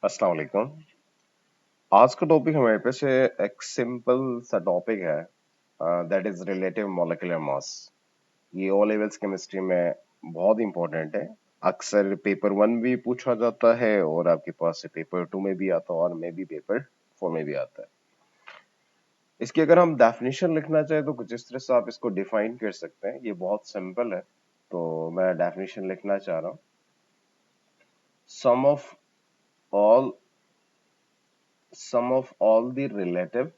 अस्सलाम वालेकुम। आज का टॉपिक हमारे पास है, एक सिंपल सा टॉपिक है, दैट इज रिलेटिव मॉलिक्यूलर मास। ये ओ लेवल्स केमिस्ट्री में बहुत इंपॉर्टेंट है। अक्सर पेपर 1 भी पूछा जाता है और आपके पास से पेपर 2 में भी आता है और मे भी पेपर 4 में भी आता है। इसकी अगर हम डेफिनेशन लिखना चाहें तो कुछ इस तरह से आप इसको डिफाइन कर सकते हैं। ये बहुत सिंपल है, तो मैं डेफिनेशन लिखना चाह रहा हूँ। Sum of all the relative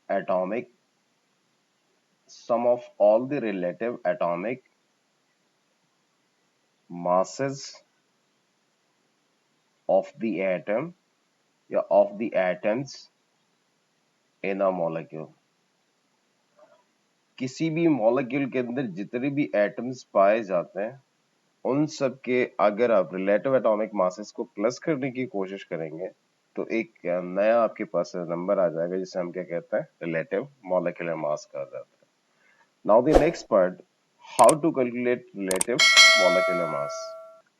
atomic sum of all the relative atomic masses of the atom या of the atoms in a molecule। किसी भी मॉलिक्यूल के अंदर जितने भी एटम्स पाए जाते हैं उन सब के अगर आप रिलेटिव एटॉमिक मासेस को प्लस करने की कोशिश करेंगे तो एक नया आपके पास नंबर आ जाएगा जिसे हम क्या कहते हैं, रिलेटिव मॉलिक्यूलर मास कहा जाता है। Now the next part, how to calculate relative molecular mass.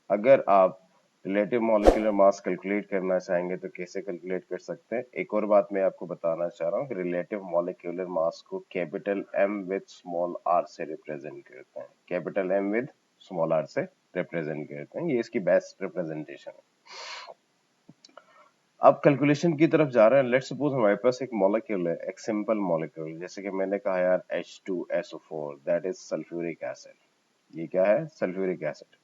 अगर आप रिलेटिव मॉलिक्यूलर मास कैलकुलेट करना चाहेंगे तो कैसे कैलकुलेट कर सकते हैं। एक और बात मैं आपको बताना चाह रहा हूँ कि रिलेटिव मॉलिक्यूलर मास को capital M with small R से रिप्रेजेंट करते हैं। Capital M with small R से रिप्रेजेंट करते हैं, ये इसकी बेस्ट रिप्रेजेंटेशन है। अब कैलकुलेशन की तरफ जा रहे हैं। लेट्स सपोज हमारे पास एक मॉलिक्यूल है, एक सिंपल मॉलिक्यूल, जैसे कि मैंने कहा यार H2SO4 that is sulphuric acid. ये क्या है? Sulphuric acid.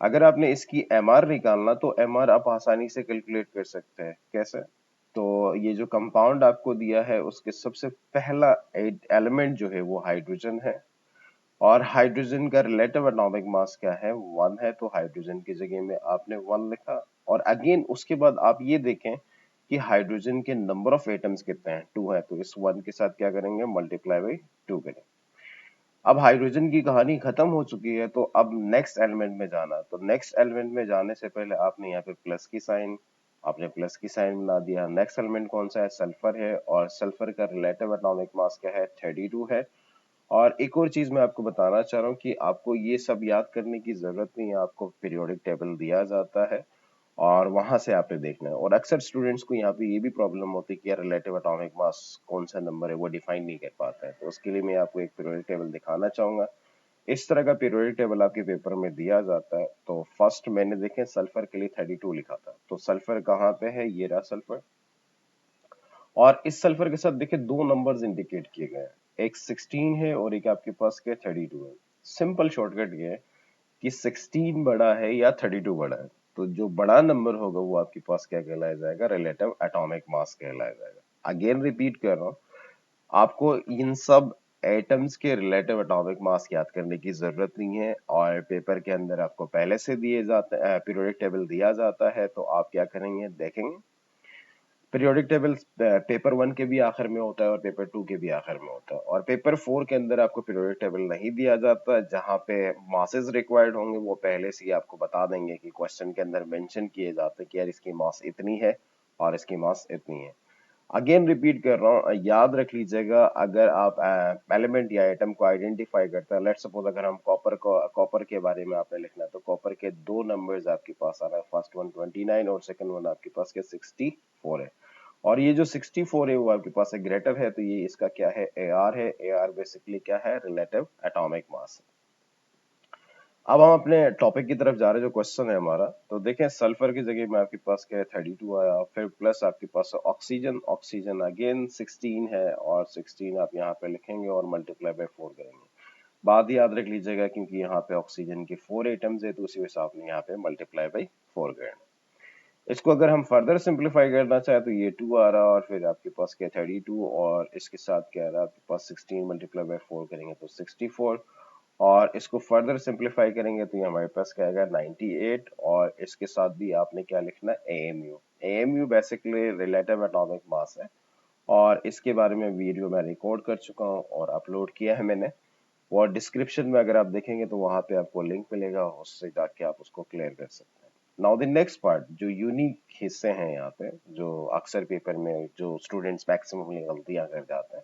अगर आपने इसकी एमआर निकालना तो एमआर आप आसानी से कैलकुलेट कर सकते हैं। कैसे? तो ये जो कंपाउंड आपको दिया है उसके सबसे पहला एलिमेंट जो है वो हाइड्रोजन है और हाइड्रोजन का रिलेटिव एटॉमिक मास क्या है? 1 है। तो हाइड्रोजन की जगह में आपने 1 लिखा और अगेन उसके बाद आप ये देखें कि हाइड्रोजन के नंबर ऑफ एटम्स कितने हैं? 2 है। तो इस 1 के साथ क्या करेंगे? मल्टीप्लाई बाई 2 करेंगे। अब हाइड्रोजन की कहानी खत्म हो चुकी है, तो अब नेक्स्ट एलिमेंट में जाना। तो नेक्स्ट एलिमेंट में जाने से पहले आपने यहाँ पे प्लस की साइन, आपने प्लस की साइन बना दिया। नेक्स्ट एलिमेंट कौन सा है? सल्फर है और सल्फर का रिलेटिव एटॉमिक मास क्या है? 32 है। और एक और चीज मैं आपको बताना चाह रहा हूँ कि आपको ये सब याद करने की जरूरत नहीं है, आपको पीरियोडिक टेबल दिया जाता है और वहां से आपने देखना है। और अक्सर स्टूडेंट्स को यहाँ पे ये भी प्रॉब्लम होती है कि यार रिलेटिव एटॉमिक मास कौन सा नंबर है वो डिफाइन नहीं कर पाता है। तो उसके लिए मैं आपको एक पीरियोडिक टेबल दिखाना चाहूंगा। इस तरह का पीरियोडिक टेबल आपके पेपर में दिया जाता है। तो फर्स्ट मैंने देखे सल्फर के लिए 32 लिखा था, तो सल्फर कहाँ पे है? ये रहा सल्फर। और इस सल्फर के साथ देखिए दो नंबर्स इंडिकेट किए गए हैं, एक 16 है और एक आपके पास क्या 32 है। सिंपल शॉर्टकट ये है कि 16 बड़ा है या 32 बड़ा है, तो जो बड़ा नंबर होगा वो आपके पास क्या कहलाया जाएगा? रिलेटिव एटॉमिक मास कहलाया जाएगा। अगेन रिपीट कर रहा हूँ, आपको इन सब एटम्स के रिलेटिव एटॉमिक मास याद करने की जरूरत नहीं है और पेपर के अंदर आपको पहले से दिए जाते हैं, पीरियोडिक टेबल दिया जाता है। तो आप क्या करेंगे? देखेंगे पीरियोडिक टेबल पेपर 1 के भी आखिर में होता है और पेपर 2 के भी आखिर में होता है। और पेपर 4 के अंदर आपको पीरियोडिक टेबल नहीं दिया जाता, जहां पे मासेस रिक्वायर्ड होंगे वो पहले से ही आपको बता देंगे कि क्वेश्चन के अंदर मेंशन किए जाते हैं कि यार इसकी मास इतनी है और इसकी मास इतनी है। अगेन रिपीट कर रहा हूँ, याद रख लीजिएगा, अगर आप एलिमेंट या आइटम को आइडेंटिफाई करते हैं, लेट्स सपोज अगर हम कॉपर के बारे में आपने लिखना है तो कॉपर के दो नंबर्स आपके पास आ रहा है, फर्स्ट वन 29 और सेकंड वन आपके पास क्या 64 है। और ये जो 64 है वो आपके पास है ग्रेटर है, तो ये इसका क्या है? AR है। AR बेसिकली क्या है? Relative atomic mass. अब हम अपने टॉपिक की तरफ जा रहे हैं, जो क्वेश्चन है हमारा। तो देखें सल्फर की जगह में आपके पास क्या है? 32 आया, फिर प्लस आपके पास ऑक्सीजन। ऑक्सीजन अगेन 16 है और 16 आप यहाँ पे लिखेंगे और मल्टीप्लाई बाय 4 करेंगे। बात याद रख लीजिएगा क्योंकि यहाँ पे ऑक्सीजन के 4 एटम्स है तो उसी हिसाब से यहाँ पे मल्टीप्लाई बाय 4 करेंगे। इसको अगर हम फर्दर सिंप्लीफाई करना चाहे तो ये 2 आ रहा और फिर आपके पास क्या 32 और इसके साथ क्या आ रहा है आपके पास 16 मल्टीप्लाई बाय 4 करेंगे तो 64 और इसको फर्दर सिंप्लीफाई करेंगे तो ये हमारे पास क्या आएगा 98 और इसके साथ भी आपने क्या लिखना है? AMU। AMU basically relative atomic mass है और इसके बारे में वीडियो मैं रिकॉर्ड कर चुका हूँ और अपलोड किया है मैंने। और डिस्क्रिप्शन में अगर आप देखेंगे तो वहां पे आपको लिंक मिलेगा, उससे जाके आप उसको क्लियर कर सकते हैं। नाउ द नेक्स्ट पार्ट, जो यूनिक हिस्से हैं यहाँ पे, जो अक्सर पेपर में जो स्टूडेंट्स मैक्सिमम गलतियां कर जाते हैं,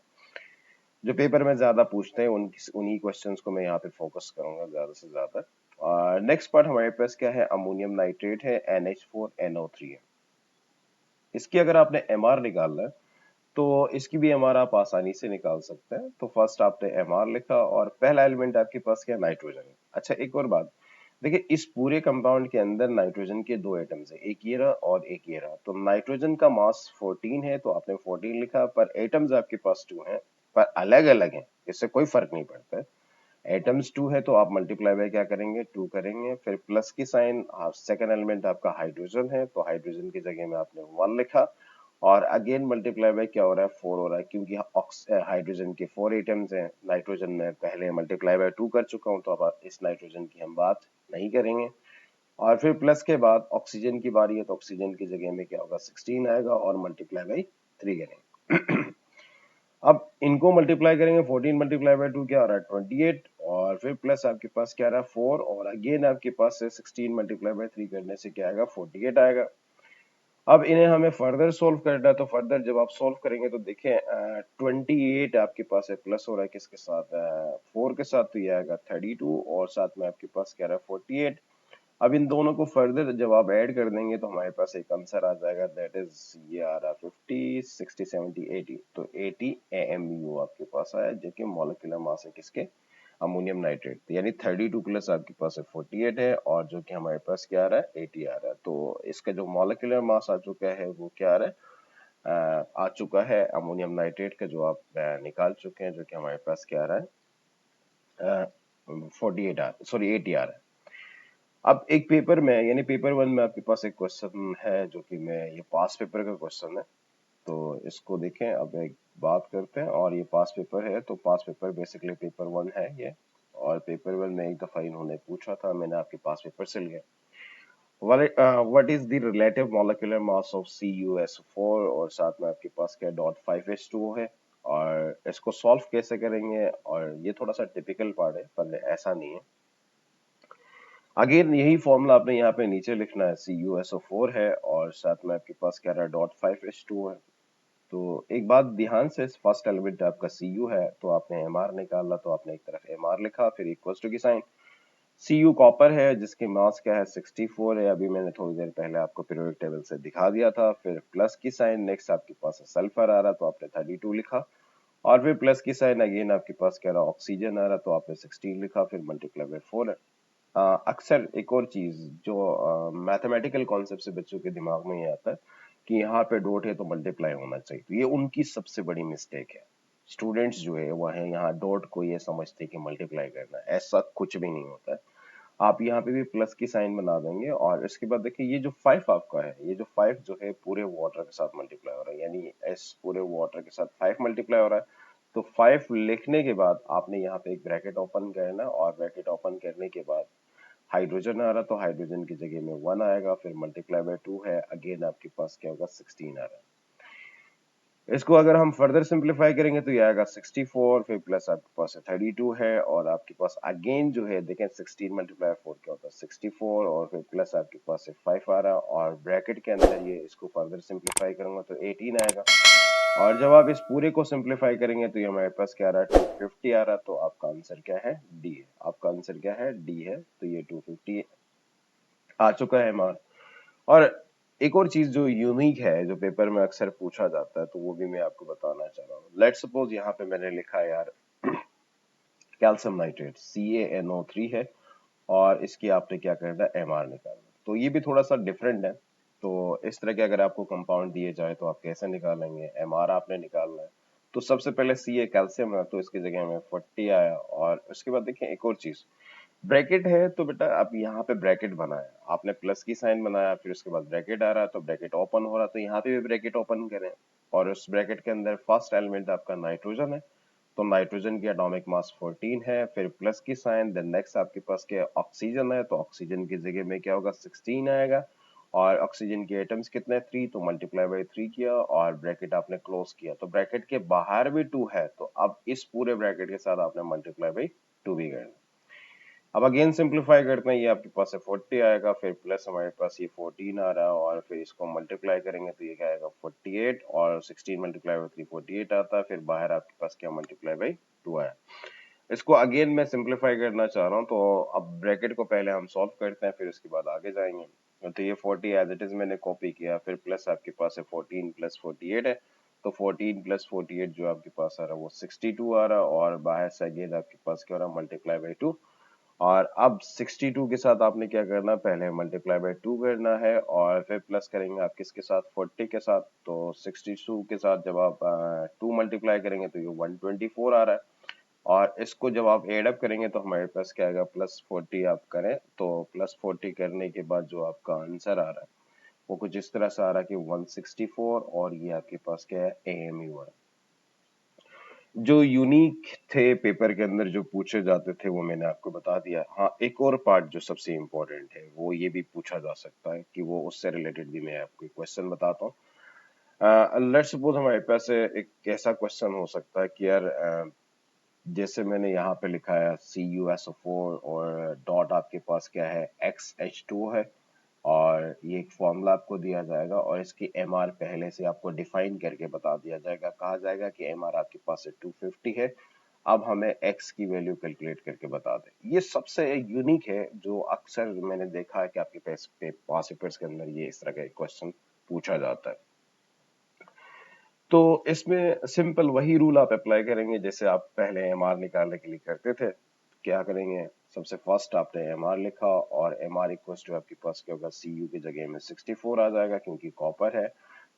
जो पेपर में ज्यादा पूछते हैं उन्हीं क्वेश्चंस को मैं यहाँ पे फोकस करूंगा ज्यादा से ज्यादा। नेक्स्ट पार्ट हमारे पास क्या है, अमोनियम नाइट्रेट है, NH4NO3 है। इसकी अगर आपने एमआर निकालना है तो इसकी भी एमआर आप आसानी से निकाल सकते हैं। तो फर्स्ट आपने एमआर लिखा और पहला एलिमेंट आपके पास क्या, नाइट्रोजन है। अच्छा एक और बात, देखिए इस पूरे कंपाउंड के अंदर नाइट्रोजन के दो एटम्स है, एक ये रहा और एक ये रहा। तो नाइट्रोजन का मास 14 है तो आपने 14 लिखा, पर एटम्स आपके पास 2 हैं, पर अलग अलग हैं, इससे कोई फर्क नहीं पड़ता है। एटम्स 2 है तो आप मल्टीप्लाई बाय क्या करेंगे, 2 करेंगे, फिर प्लस की साइन। सेकंड एलिमेंट आपका हाइड्रोजन है तो हाइड्रोजन की जगह में आपने 1 लिखा, और अगेन मल्टीप्लाई बाय क्या हो रहा है, 4 हो रहा है, क्योंकि हाइड्रोजन के 4 एटम्स हैं, नाइट्रोजन में पहले मल्टीप्लाई बाय 2 कर चुका हूं, तो अब इस नाइट्रोजन की हम बात नहीं करेंगे। और फिर प्लस के बाद ऑक्सीजन की बारी है तो ऑक्सीजन की जगह में क्या होगा, 16 आएगा और मल्टीप्लाई बाय 3 करेंगे। अब इनको मल्टीप्लाई करेंगे, 14 मल्टीप्लाई बाय 2 क्या आ रहा है, 28, और फिर प्लस आपके पास क्या आ रहा है, 4, और अगेन आपके पास से 16 मल्टीप्लाई बाय 3 करने से क्या आएगा, 48 आएगा। अब इन्हें हमें फर्दर सोल्व करना है, तो फर्दर जब आप सोल्व करेंगे तो देखें 28 आपके पास है, प्लस हो रहा है किसके साथ, 4 के साथ, तो ये आएगा 32, और साथ में आपके पास क्या रहा है, 48। अब इन दोनों को फर्दर जब आप ऐड कर देंगे तो हमारे पास एक आंसर आ जाएगा, दैट इज ये आ रहा 50, 60, 70, 80, तो 80 AMU आपके पास आया, जो कि मॉलिक्यूलर मास है किसके, अमोनियम नाइट्रेट। यानी 32 प्लस आपके पास है 48 है, और जो कि हमारे पास क्या आ रहा है, 80 आ रहा है। तो इसका जो मॉलिक्यूलर मास आ चुका है वो क्या आ रहा है, आ चुका है अमोनियम नाइट्रेट का, जो आप निकाल चुके हैं, जो कि हमारे पास क्या आ रहा है, 48 सॉरी 80 आ रहा है। अब एक पेपर में यानी पेपर 1 में आपके पास एक क्वेश्चन है, जो कि मैं ये पास पेपर का क्वेश्चन है, तो इसको देखें। अब एक बात करते हैं, और ये पास पेपर है, तो पास पेपर बेसिकली पेपर 1 है ये, और पेपर 1 में एक दफा इन्होंने पूछा था, मैंने आपके पास पेपर से लिया, what is the relative molecular mass of CuSO4, और साथ में आपके पास क्या .5H2O है, और इसको सॉल्व कैसे करेंगे, और ये थोड़ा सा टिपिकल पार्ट है पर ऐसा नहीं है। अगेन यही फॉर्मूला आपने यहाँ पे नीचे लिखना है, CuSO4 है और साथ में आपके पास क्या रहा है, .5H2O है। तो एक बात ध्यान से, फर्स्ट एलिमेंट आपका Cu है तो आपने Mr निकाला, तो आपने एक तरफ Mr लिखा, फिर इक्वल्स टू की साइन। Cu कॉपर है जिसकी मास क्या है, 64 है, अभी मैंने थोड़ी देर पहले आपको पीरियोडिक टेबल से दिखा दिया था। फिर प्लस की साइन, नेक्स्ट आपके पास सल्फर आ रहा तो आपने 32 लिखा, और फिर प्लस की साइन, अगेन आपके पास क्या रहा, ऑक्सीजन आ रहा तो आपने 16 लिखा, फिर मल्टीप्लाई बाय 4 है। अक्सर एक और चीज जो मैथमेटिकल कॉन्सेप्ट से बच्चों के दिमाग में ये आता है कि यहाँ पे डॉट है तो मल्टीप्लाई होना चाहिए, तो ये उनकी सबसे बड़ी मिस्टेक है। स्टूडेंट्स जो है वह है यहाँ डॉट को ये समझते हैं कि मल्टीप्लाई करना है, ऐसा कुछ भी नहीं होता है। आप यहाँ पे भी प्लस की साइन बना देंगे, और इसके बाद देखिए ये जो 5 आपका है, ये जो 5 जो है पूरे वाटर के साथ मल्टीप्लाई हो रहा है, यानी एस पूरे वाटर के साथ 5 मल्टीप्लाई हो रहा है। तो 5 लिखने के बाद आपने यहाँ पे एक ब्रैकेट ओपन करना, और ब्रैकेट ओपन करने के बाद हाइड्रोजन आ रहा तो हाइड्रोजन की जगह में 1 आएगा, फिर मल्टीप्लाई बाय 2 है, अगेन आपके पास क्या होगा, 16 आ रहा है। इसको अगर हम फर्दर सिंप्लीफाई करेंगे तो ये आएगा 64, फिर प्लस आपके पास 32 है, और आपके पास अगेन जो है देखें 16 मल्टीप्लाई 4 क्या होता है, 64, और फिर प्लस आपके पास 5 आ रहा है, और ब्रैकेट के अंदर ये इसको फर्दर सिंप्लीफाई करूंगा तो 18 आएगा, और जब आप इस पूरे को सिंप्लीफाई करेंगे तो ये हमारे पास क्या आ रहा है, 250 आ रहा है। तो आपका आंसर क्या है, डी है। आपका आंसर क्या है, डी है। तो ये 250 आ चुका है मान। और एक और चीज जो यूनिक है, जो पेपर में अक्सर पूछा जाता है, तो वो भी मैं आपको बताना चाह रहा हूँ। लेट्स सपोज यहाँ पे मैंने लिखा है यार कैल्शियम नाइट्रेट CaNO3 है, और इसकी आपने क्या करना है, एमआर निकालना। तो ये भी थोड़ा सा डिफरेंट है। तो इस तरह के अगर आपको कंपाउंड दिए जाए तो आप कैसे निकालेंगे, एमआर आपने निकालना है। तो सबसे पहले Ca कैल्शियम है तो इसकी जगह में 40 आया, और उसके बाद देखिए एक और चीज, ब्रैकेट है तो बेटा आप यहाँ पे ब्रैकेट बनाया, आपने प्लस की साइन बनाया, फिर उसके बाद ब्रैकेट आ रहा है तो ब्रैकेट ओपन हो रहा, तो यहाँ पे भी ब्रैकेट ओपन करें, और उस ब्रैकेट के अंदर फर्स्ट एलिमेंट आपका नाइट्रोजन है, तो नाइट्रोजन की एटॉमिक मास 14 है, फिर प्लस की साइन, देन नेक्स्ट आपके पास क्या ऑक्सीजन है, तो ऑक्सीजन की जगह में क्या होगा, 16 आएगा, और ऑक्सीजन के एटम्स कितने, 3, तो मल्टीप्लाई बाय 3 किया, और ब्रैकेट आपने क्लोज किया, तो ब्रैकेट के बाहर भी 2 है, तो अब इस पूरे ब्रैकेट के साथ आपने मल्टीप्लाई बाय 2 भी करना। अब अगेन सिंप्लीफाई करते हैं, ये आपके पास है 40 आएगा, फिर प्लस हमारे पास ये 14 आ रहा है, और फिर इसको मल्टीप्लाई करेंगे तो ये क्या आएगा 48, और 16 मल्टीप्लाई बाई 3 48 आता है, फिर बाहर आपके पास क्या मल्टीप्लाई बाई 2 आया। इसको अगेन मैं सिंप्लीफाई करना चाह रहा हूँ, तो अब ब्रैकेट को पहले हम सॉल्व करते हैं, फिर उसके बाद आगे जाएंगे। तो ये 40 एज इट इज मैंने कॉपी किया, फिर प्लस आपके पास है 14 प्लस 48 है, तो 14 प्लस 48 जो आपके पास आ रहा है वो 62 आ रहा है, और बाहर से अगेन आपके पास क्या हो रहा है मल्टीप्लाई बाई 2। और अब 62 के साथ आपने क्या करना है, पहले मल्टीप्लाई बाय 2 करना है, और फिर प्लस करेंगे आप किसके साथ 40 के साथ। तो 62 के साथ जब आप 2 मल्टीप्लाई करेंगे तो ये 124 आ रहा है, और इसको जब आप एड अप करेंगे तो हमारे पास क्या आएगा प्लस 40 आप करें तो प्लस 40 करने के बाद जो आपका आंसर आ रहा है वो कुछ इस तरह से आ रहा है कि 164, और ये आपके पास क्या है AMU है। जो यूनिक थे पेपर के अंदर जो पूछे जाते थे वो मैंने आपको बता दिया। हाँ, एक और पार्ट जो सबसे इम्पोर्टेंट है वो ये भी पूछा जा सकता है कि वो उससे रिलेटेड भी मैं आपको एक क्वेश्चन बताता हूँ। लेट्स सपोज हमारे पास एक ऐसा क्वेश्चन हो सकता है कि यार जैसे मैंने यहाँ पे लिखा है CuSO4 और डॉट आपके पास क्या है XH2 है, और ये एक फॉर्मूला आपको दिया जाएगा और इसकी MR पहले से आपको डिफाइन करके बता दिया जाएगा। कहा जाएगा कि MR आपके पास से 250 है, अब हमें x की वैल्यू कैलकुलेट करके बता दें। ये सबसे यूनिक है जो अक्सर मैंने देखा है कि आपके पास पेपर्स के अंदर ये इस तरह का क्वेश्चन पूछा जाता है। तो इसमें सिंपल वही रूल आप अप्लाई करेंगे जैसे आप पहले MR निकालने के लिए करते थे। क्या करेंगे, सबसे फर्स्ट आपने MR लिखा, और MR इक्वल्स टू आपके पास क्या होगा Cu की जगह में 64 आ जाएगा क्योंकि कॉपर है,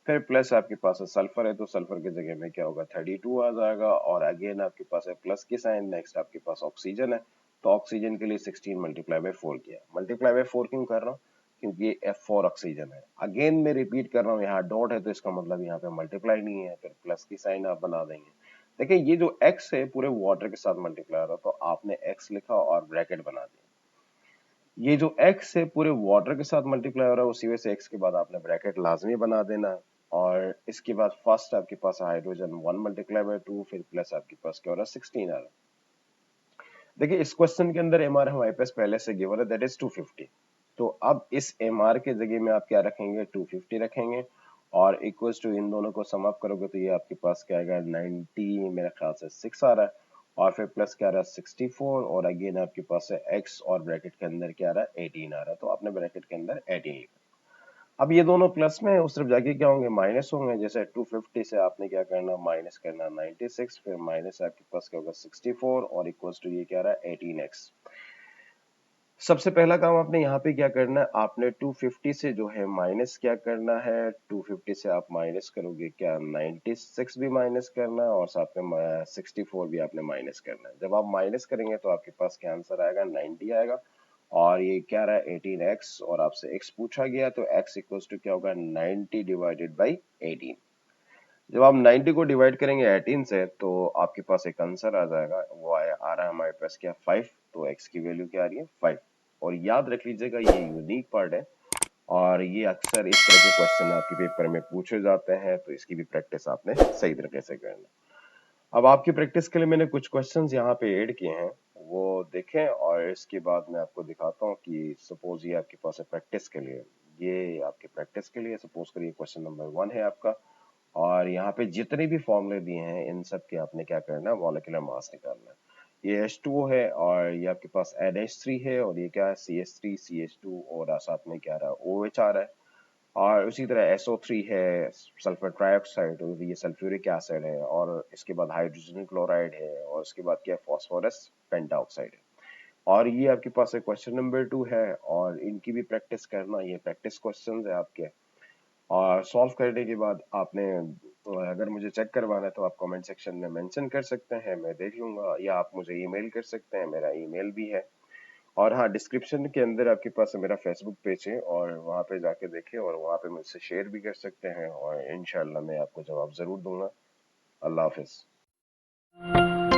फिर प्लस आपके पास सल्फर है तो सल्फर की जगह में क्या होगा 32 आ जाएगा, और अगेन आपके पास है प्लस की साइन, नेक्स्ट आपके पास ऑक्सीजन है, तो ऑक्सीजन के लिए 16 मल्टीप्लाई बाय 4 किया। मल्टीप्लाई बाय 4 क्यों कर रहा हूँ, क्योंकि ये F4 ऑक्सीजन है। अगेन मैं रिपीट कर रहा हूँ, यहाँ डॉट है तो इसका मतलब यहाँ पे मल्टीप्लाई नहीं है, फिर प्लस की साइन आप बना देंगे। देखिए ये जो x है पूरे वाटर के साथ मल्टीप्लाई हो रहा है, तो आपने x लिखा और ब्रैकेट बना दिया। ये जो x है पूरे वाटर के साथ मल्टीप्लाई हो रहा है, उसी वजह से x के बाद आपने ब्रैकेट लाजमी बना देना। और इसके बाद फर्स्ट आपके पास हाइड्रोजन 1 मल्टीप्लाई बाय 2, फिर प्लस आपके पास क्या हो रहा है 16 आ रहा है। देखिए इस क्वेश्चन के अंदर MR हमारे पास पहले से गिवन है, दैट इज 250। तो अब इस MR के जगह में आप क्या रखेंगे 250 रखेंगे, और इक्वल्स टू इन दोनों को सम अप करोगे तो ये आपके पास क्या आएगा 90 मेरे ख्याल से 6 आ रहा है, और फिर प्लस क्या आ रहा है 64, और अगेन आपके पास है x, और ब्रैकेट के अंदर क्या आ रहा है 18 आ रहा है, तो आपने ब्रैकेट के अंदर 18 लिखा। अब ये दोनों प्लस में उस तरफ जाके क्या होंगे माइनस होंगे, जैसे 250 से आपने क्या करना माइनस करना 96, फिर माइनस आपके पास क्या होगा 64, और इक्वल्स टू ये क्या आ रहा है 18x। सबसे पहला काम आपने यहाँ पे क्या करना है, आपने 250 से जो है माइनस क्या करना है, 250 से आप माइनस करोगे क्या 96 भी माइनस करना है, और साथ में 64 भी आपने माइनस करना है। जब आप माइनस करेंगे तो आपके पास क्या आंसर आएगा 90 आएगा, और ये क्या रहा है 18x, और आपसे x पूछा गया तो x इक्वल्स टू क्या होगा 90 डिवाइडेड बाई 18। जब आप 90 को डिवाइड करेंगे 18 से तो आपके पास एक आंसर आ जाएगा, वो आ रहा है हमारे पास क्या 5, तो x की वैल्यू क्या आ रही है 5। और याद रख लीजिएगा ये यूनिक पार्ट है, और ये अक्सर इस तरह के क्वेश्चन आपके पेपर में पूछे जाते हैं, तो इसकी भी प्रैक्टिस आपने सही तरीके से करना। अब आपकी प्रैक्टिस के लिए मैंने कुछ क्वेश्चंस यहाँ पे ऐड किए हैं, वो देखें, और इसके बाद मैं आपको दिखाता हूँ कि सपोज ये आपके पास है प्रैक्टिस के लिए, ये आपके प्रैक्टिस के लिए सपोज करिए क्वेश्चन नंबर 1 है आपका, और यहाँ पे जितने भी फॉर्मूले दिए हैं इन सब के आपने क्या करना है मॉलिक्यूलर मास निकालना है। ये H2O है, और ये आपके पास NH3 है, और ये क्या है CH3 CH2, और साथ में क्या रहा है OH आ रहा है, और उसी तरह SO3 है सल्फर ट्राइऑक्साइड, और ये सल्फ्यूरिक एसिड है, और इसके बाद हाइड्रोजन क्लोराइड है, और उसके बाद क्या फास्फोरस पेंटाऑक्साइड है। और ये आपके पास है क्वेश्चन नंबर 2 है, और इनकी भी प्रैक्टिस करना, ये प्रैक्टिस क्वेश्चंस है आपके, और सॉल्व करने के बाद आपने अगर मुझे चेक करवाना है तो आप कमेंट सेक्शन में मेंशन कर सकते हैं, मैं देख लूंगा, या आप मुझे ईमेल कर सकते हैं, मेरा ईमेल भी है। और हाँ, डिस्क्रिप्शन के अंदर आपके पास मेरा फेसबुक पेज है, और वहाँ पे जाके देखें, और वहाँ पे मुझसे शेयर भी कर सकते हैं, और इंशाल्लाह मैं आपको जवाब जरूर दूंगा। अल्लाह हाफिज।